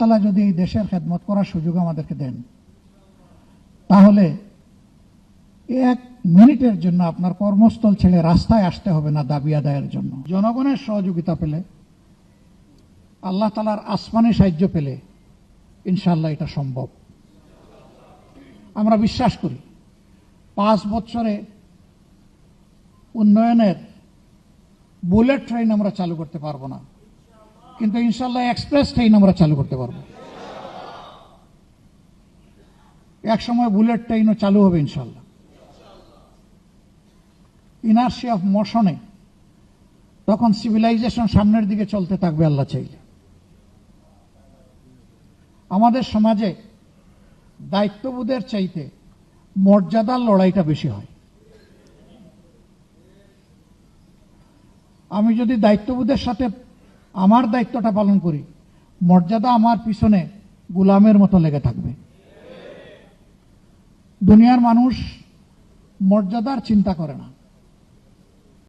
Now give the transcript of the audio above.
তাআলা যদি এই দেশের খেদমত করার সুযোগ আমাদেরকে দেন, তাহলে এক মিনিটের জন্য আপনার কর্মস্থল ছেড়ে রাস্তায় আসতে হবে না দাবি আদায়ের জন্য। জনগণের সহযোগিতা পেলে, আল্লাহ তাআলার আসমানি সাহায্য পেলে ইনশাআল্লাহ এটা সম্ভব। আমরা বিশ্বাস করি 5 বছরে উন্নয়নের বুলেট ট্রেন আমরা চালু করতে পারবো না, কিন্তু ইনশাআল্লাহ এক্সপ্রেস ট্রেন আমরা চালু করতে পারবো। এক সময় বুলেট ট্রেনও চালু হবে ইনশাআল্লাহ। ইনার্সি অফ মোশনে তখন সিভিলাইজেশন সামনের দিকে চলতে থাকবে আল্লাহ চাইলে। আমাদের সমাজে দায়িত্ববোধের চাইতে মর্যাদার লড়াইটা বেশি হয়। আমি যদি দায়িত্ববোধের সাথে আমার দায়িত্বটা পালন করি, মর্যাদা আমার পিছনে গোলামের মতো লেগে থাকবে। দুনিয়ার মানুষ মর্যাদার চিন্তা করে না,